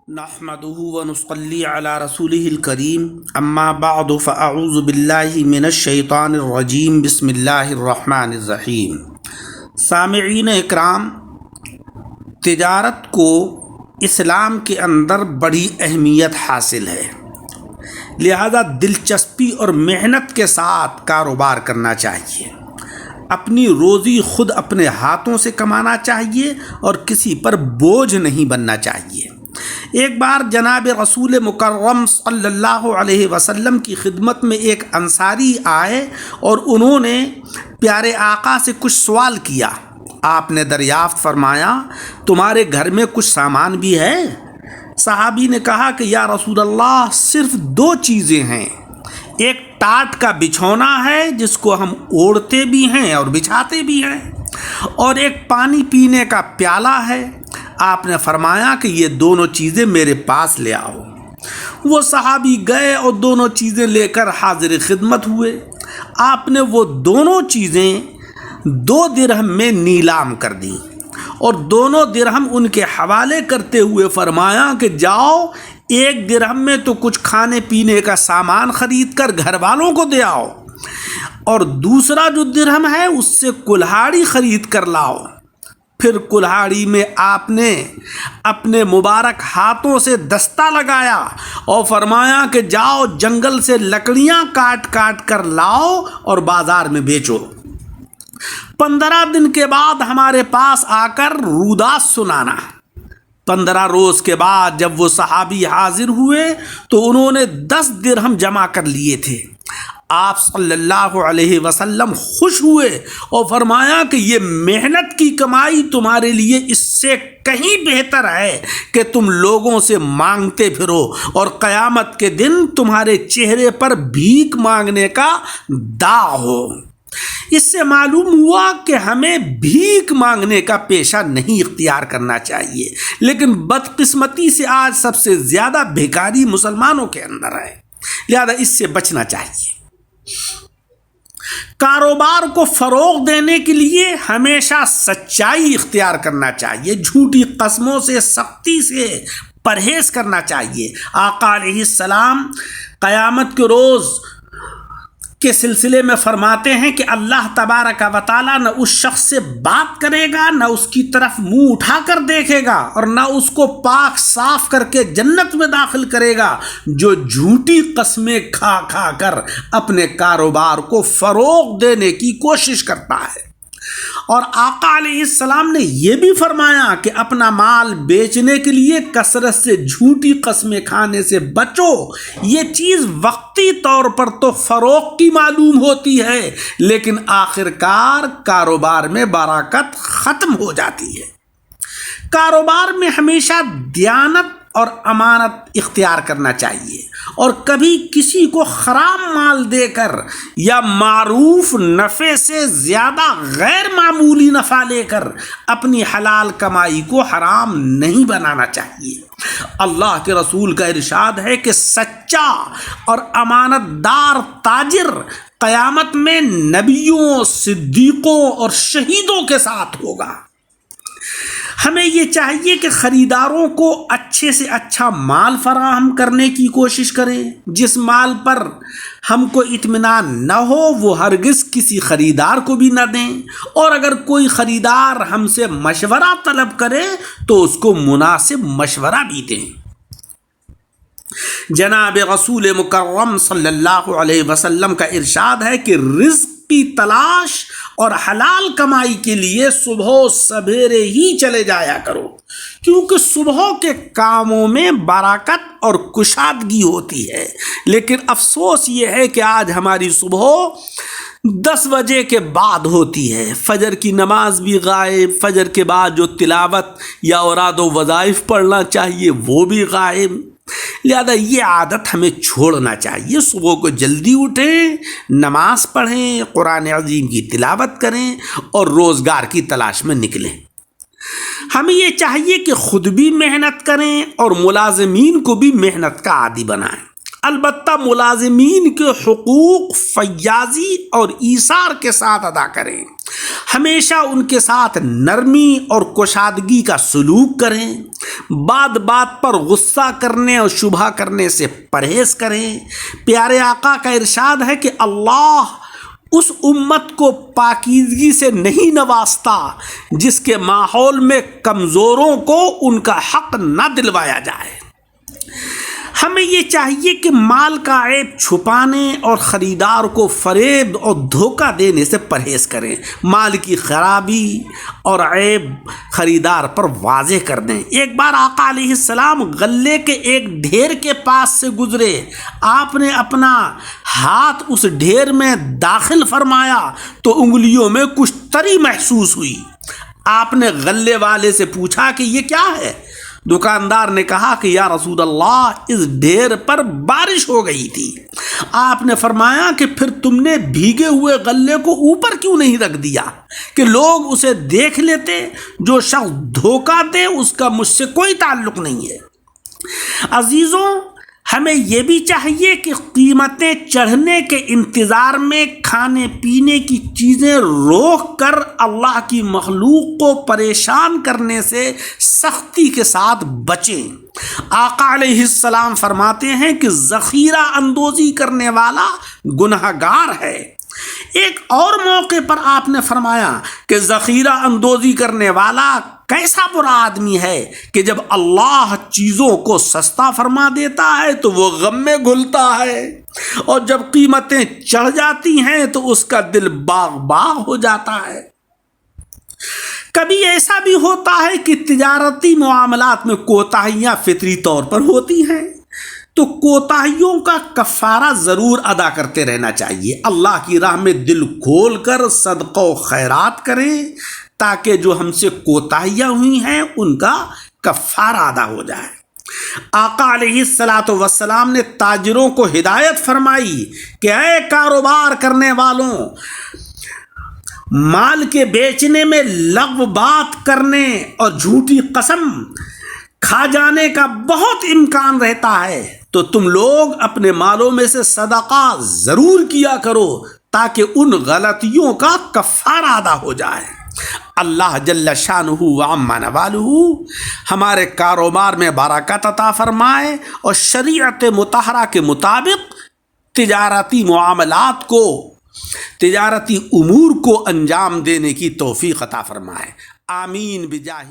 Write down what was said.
نحمده ونصلي على رسوله الكريم اما بعد فاعوذ بالله من الشیطان الرجیم بسم اللہ الرحمن الرحیم۔ سامعین اکرام، تجارت کو اسلام کے اندر بڑی اہمیت حاصل ہے، لہذا دلچسپی اور محنت کے ساتھ کاروبار کرنا چاہیے۔ اپنی روزی خود اپنے ہاتھوں سے کمانا چاہیے اور کسی پر بوجھ نہیں بننا چاہیے۔ ایک بار جناب رسول مکرم صلی اللہ علیہ وسلم کی خدمت میں ایک انصاری آئے اور انہوں نے پیارے آقا سے کچھ سوال کیا۔ آپ نے دریافت فرمایا، تمہارے گھر میں کچھ سامان بھی ہے؟ صحابی نے کہا کہ یا رسول اللہ، صرف 2 چیزیں ہیں، ایک ٹاٹ کا بچھونا ہے جس کو ہم اوڑھتے بھی ہیں اور بچھاتے بھی ہیں، اور ایک پانی پینے کا پیالہ ہے۔ آپ نے فرمایا کہ یہ دونوں چیزیں میرے پاس لے آؤ۔ وہ صحابی گئے اور دونوں چیزیں لے کر حاضر خدمت ہوئے۔ آپ نے وہ دونوں چیزیں 2 درہم میں نیلام کر دیں اور 2 درہم ان کے حوالے کرتے ہوئے فرمایا کہ جاؤ، 1 درہم میں تو کچھ کھانے پینے کا سامان خرید کر گھر والوں کو دے آؤ، اور دوسرا جو درہم ہے اس سے کلہاڑی خرید کر لاؤ۔ پھر کلہاڑی میں آپ نے اپنے مبارک ہاتھوں سے دستہ لگایا اور فرمایا کہ جاؤ، جنگل سے لکڑیاں کاٹ کاٹ کر لاؤ اور بازار میں بیچو۔ 15 دن کے بعد ہمارے پاس آ کر رودات سنانا۔ 15 روز کے بعد جب وہ صحابی حاضر ہوئے تو انہوں نے 10 درہم جمع کر لیے تھے۔ آپ صلی اللہ علیہ وسلم خوش ہوئے اور فرمایا کہ یہ محنت کی کمائی تمہارے لیے اس سے کہیں بہتر ہے کہ تم لوگوں سے مانگتے پھرو اور قیامت کے دن تمہارے چہرے پر بھیک مانگنے کا داغ ہو۔ اس سے معلوم ہوا کہ ہمیں بھیک مانگنے کا پیشہ نہیں اختیار کرنا چاہیے، لیکن بدقسمتی سے آج سب سے زیادہ بھیکاری مسلمانوں کے اندر ہے، لہذا اس سے بچنا چاہیے۔ کاروبار کو فروغ دینے کے لیے ہمیشہ سچائی اختیار کرنا چاہیے، جھوٹی قسموں سے سختی سے پرہیز کرنا چاہیے۔ آقا علیہ السلام قیامت کے روز کے سلسلے میں فرماتے ہیں کہ اللہ تبارک و تعالیٰ نہ اس شخص سے بات کرے گا، نہ اس کی طرف منہ اٹھا کر دیکھے گا، اور نہ اس کو پاک صاف کر کے جنت میں داخل کرے گا جو جھوٹی قسمیں کھا کھا کر اپنے کاروبار کو فروغ دینے کی کوشش کرتا ہے۔ اور آقا علیہ السلام نے یہ بھی فرمایا کہ اپنا مال بیچنے کے لیے کثرت سے جھوٹی قسمیں کھانے سے بچو۔ یہ چیز وقتی طور پر تو فروغ کی معلوم ہوتی ہے، لیکن آخرکار کاروبار میں برکت ختم ہو جاتی ہے۔ کاروبار میں ہمیشہ دیانت اور امانت اختیار کرنا چاہیے، اور کبھی کسی کو خراب مال دے کر یا معروف نفع سے زیادہ غیر معمولی نفع لے کر اپنی حلال کمائی کو حرام نہیں بنانا چاہیے۔ اللہ کے رسول کا ارشاد ہے کہ سچا اور امانت دار تاجر قیامت میں نبیوں، صدیقوں اور شہیدوں کے ساتھ ہوگا۔ ہمیں یہ چاہیے کہ خریداروں کو اچھے سے اچھا مال فراہم کرنے کی کوشش کریں۔ جس مال پر ہم کو اطمینان نہ ہو وہ ہرگز کسی خریدار کو بھی نہ دیں، اور اگر کوئی خریدار ہم سے مشورہ طلب کرے تو اس کو مناسب مشورہ بھی دیں۔ جناب رسول مکرم صلی اللہ علیہ وسلم کا ارشاد ہے کہ رزق کی تلاش اور حلال کمائی کے لیے صبح سبیرے ہی چلے جایا کرو، کیونکہ صبح کے کاموں میں برکت اور کشادگی ہوتی ہے۔ لیکن افسوس یہ ہے کہ آج ہماری صبح 10 بجے کے بعد ہوتی ہے، فجر کی نماز بھی غائب، فجر کے بعد جو تلاوت یا اوراد و وظائف پڑھنا چاہیے وہ بھی غائب۔ لہذا یہ عادت ہمیں چھوڑنا چاہیے۔ صبح کو جلدی اٹھیں، نماز پڑھیں، قرآن عظیم کی تلاوت کریں اور روزگار کی تلاش میں نکلیں۔ ہمیں یہ چاہیے کہ خود بھی محنت کریں اور ملازمین کو بھی محنت کا عادی بنائیں۔ البتہ ملازمین کے حقوق فیاضی اور ایثار کے ساتھ ادا کریں، ہمیشہ ان کے ساتھ نرمی اور کشادگی کا سلوک کریں، بات بات پر غصہ کرنے اور شبہ کرنے سے پرہیز کریں۔ پیارے آقا کا ارشاد ہے کہ اللہ اس امت کو پاکیزگی سے نہیں نوازتا جس کے ماحول میں کمزوروں کو ان کا حق نہ دلوایا جائے۔ ہمیں یہ چاہیے کہ مال کا عیب چھپانے اور خریدار کو فریب اور دھوکہ دینے سے پرہیز کریں۔ مال کی خرابی اور عیب خریدار پر واضح کر دیں۔ ایک بار آقا علیہ السلام غلے کے ایک ڈھیر کے پاس سے گزرے، آپ نے اپنا ہاتھ اس ڈھیر میں داخل فرمایا تو انگلیوں میں کچھ تری محسوس ہوئی۔ آپ نے غلے والے سے پوچھا کہ یہ کیا ہے؟ دکاندار نے کہا کہ یا رسول اللہ، اس ڈھیر پر بارش ہو گئی تھی۔ آپ نے فرمایا کہ پھر تم نے بھیگے ہوئے غلے کو اوپر کیوں نہیں رکھ دیا کہ لوگ اسے دیکھ لیتے؟ جو شخص دھوکہ دے اس کا مجھ سے کوئی تعلق نہیں ہے۔ عزیزوں، ہمیں یہ بھی چاہیے کہ قیمتیں چڑھنے کے انتظار میں کھانے پینے کی چیزیں روک کر اللہ کی مخلوق کو پریشان کرنے سے سختی کے ساتھ بچیں۔ آقا علیہ السلام فرماتے ہیں کہ ذخیرہ اندوزی کرنے والا گنہگار ہے۔ ایک اور موقع پر آپ نے فرمایا کہ ذخیرہ اندوزی کرنے والا کیسا برا آدمی ہے کہ جب اللہ چیزوں کو سستا فرما دیتا ہے تو وہ غم میں گھلتا ہے، اور جب قیمتیں چڑھ جاتی ہیں تو اس کا دل باغ باغ ہو جاتا ہے۔ کبھی ایسا بھی ہوتا ہے کہ تجارتی معاملات میں کوتاہیاں فطری طور پر ہوتی ہیں، تو کوتاہیوں کا کفارہ ضرور ادا کرتے رہنا چاہیے۔ اللہ کی راہ میں دل کھول کر صدقہ و خیرات کریں تاکہ جو ہم سے کوتاہیاں ہوئی ہیں ان کا کفارہ ادا ہو جائے۔ آقا علیہ السلام نے تاجروں کو ہدایت فرمائی کہ اے کاروبار کرنے والوں، مال کے بیچنے میں لغو بات کرنے اور جھوٹی قسم کھا جانے کا بہت امکان رہتا ہے، تو تم لوگ اپنے مالوں میں سے صدقہ ضرور کیا کرو تاکہ ان غلطیوں کا کفارہ ادا ہو جائے۔ اللہ جل شانہ و عم نوالہ ہمارے کاروبار میں برکت عطا فرمائے اور شریعت مطہرہ کے مطابق تجارتی معاملات کو، تجارتی امور کو انجام دینے کی توفیق عطا فرمائے۔ آمین بجاہ